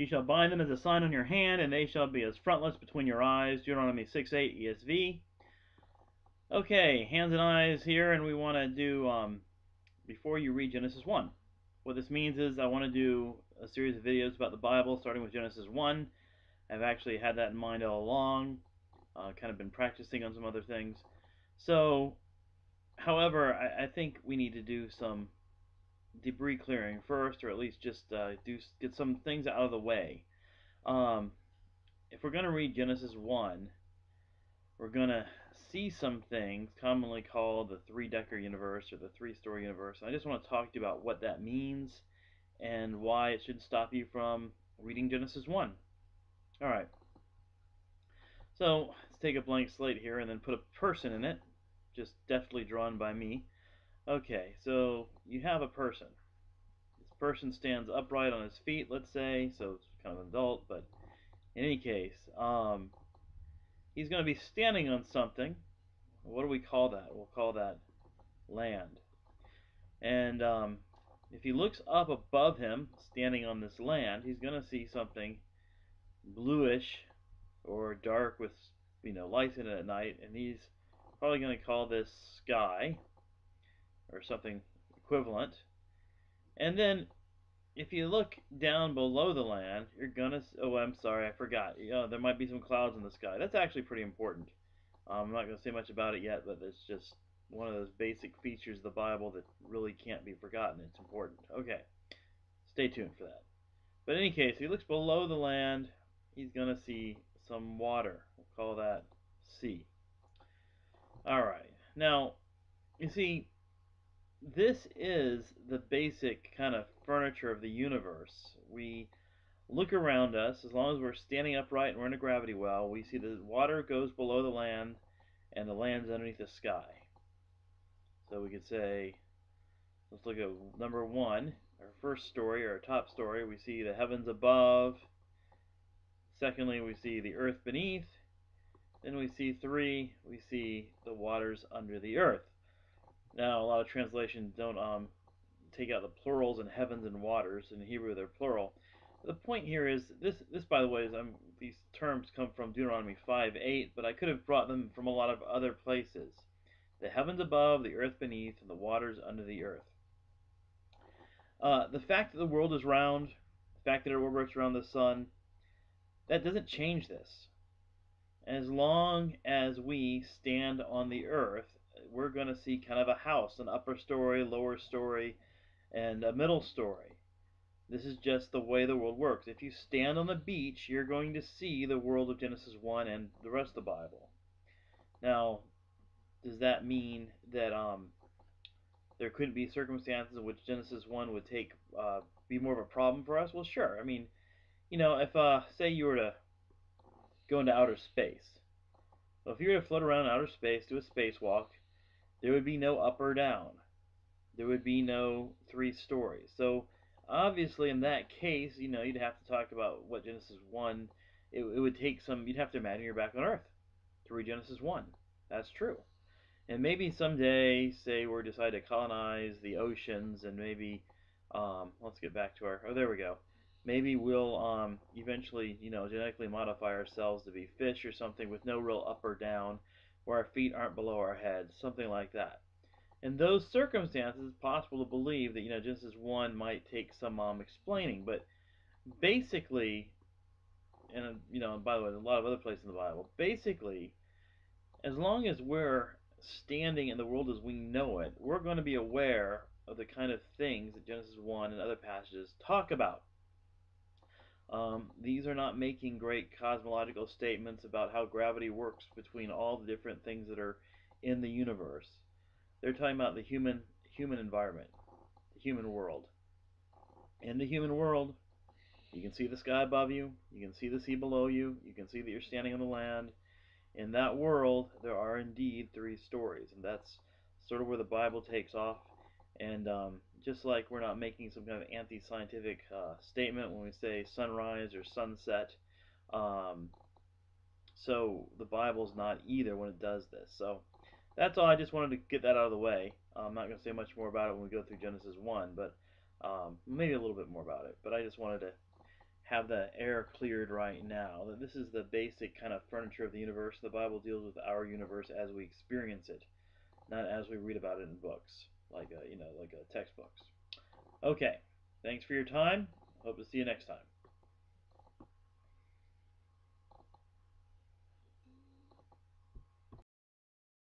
You shall bind them as a sign on your hand, and they shall be as frontlets between your eyes. Deuteronomy 6:8 ESV. Okay, hands and eyes here, and we want to do, before you read Genesis 1. What this means is I want to do a series of videos about the Bible, starting with Genesis 1. I've actually had that in mind all along, kind of been practicing on some other things. So, however, I think we need to do some debris clearing first, or at least just get some things out of the way. If we're going to read Genesis 1, we're going to see some things commonly called the three-decker universe or the three-story universe. And I just want to talk to you about what that means and why it shouldn't stop you from reading Genesis 1. Alright, so let's take a blank slate here and then put a person in it, just deftly drawn by me. Okay, so you have a person. This person stands upright on his feet, let's say, so it's kind of an adult, but in any case, he's going to be standing on something. What do we call that? We'll call that land. And if he looks up above him, standing on this land, he's going to see something bluish or dark with, lights in it at night, and he's probably going to call this sky or something equivalent. And then if you look down below the land, you're gonna, oh, I'm sorry, I forgot. There might be some clouds in the sky. That's actually pretty important. I'm not going to say much about it yet, but it's just one of those basic features of the Bible that really can't be forgotten. It's important. Okay, stay tuned for that. But in any case, if he looks below the land, he's going to see some water. We'll call that sea. Alright, now, you see, this is the basic kind of furniture of the universe. We look around us, as long as we're standing upright and we're in a gravity well, we see the water goes below the land and the land's underneath the sky. So we could say, let's look at number 1, our first story, our top story. We see the heavens above. Secondly, we see the earth beneath. Then we see 3, we see the waters under the earth. Now, a lot of translations don't take out the plurals in heavens and waters. In Hebrew, they're plural. The point here is, this by the way, is these terms come from Deuteronomy 5:8, but I could have brought them from a lot of other places. The heavens above, the earth beneath, and the waters under the earth. The fact that the world is round, the fact that it orbits around the sun, that doesn't change this. As long as we stand on the earth, we're going to see kind of a house, an upper story, lower story, and a middle story. This is just the way the world works. If you stand on the beach, you're going to see the world of Genesis 1 and the rest of the Bible. Now, does that mean that there couldn't be circumstances in which Genesis 1 would be more of a problem for us? Well, sure. I mean, if, say you were to go into outer space. Well, if you were to float around in outer space, do a spacewalk, there would be no up or down. There would be no 3 stories. So, obviously, in that case, you'd have to talk about what Genesis 1, it would take you'd have to imagine you're back on Earth to read Genesis 1. That's true. And maybe someday, say we decide to colonize the oceans, and maybe, let's get back to there we go. Maybe we'll eventually, genetically modify ourselves to be fish or something with no real up or down, where our feet aren't below our heads, something like that. In those circumstances, it's possible to believe that, Genesis 1 might take some explaining, but basically, and, by the way, there's a lot of other places in the Bible, basically, as long as we're standing in the world as we know it, we're going to be aware of the kind of things that Genesis 1 and other passages talk about. These are not making great cosmological statements about how gravity works between all the different things that are in the universe. They're talking about the human environment, the human world. In the human world, you can see the sky above you, you can see the sea below you, you can see that you're standing on the land. In that world, there are indeed 3 stories, and that's sort of where the Bible takes off. And just like we're not making some kind of anti-scientific statement when we say sunrise or sunset, so the Bible's not either when it does this. So that's all. I just wanted to get that out of the way. I'm not going to say much more about it when we go through Genesis 1, but maybe a little bit more about it. But I just wanted to have the air cleared right now. That this is the basic kind of furniture of the universe. The Bible deals with our universe as we experience it, not as we read about it in books, like textbooks. Okay, thanks for your time. Hope to see you next time.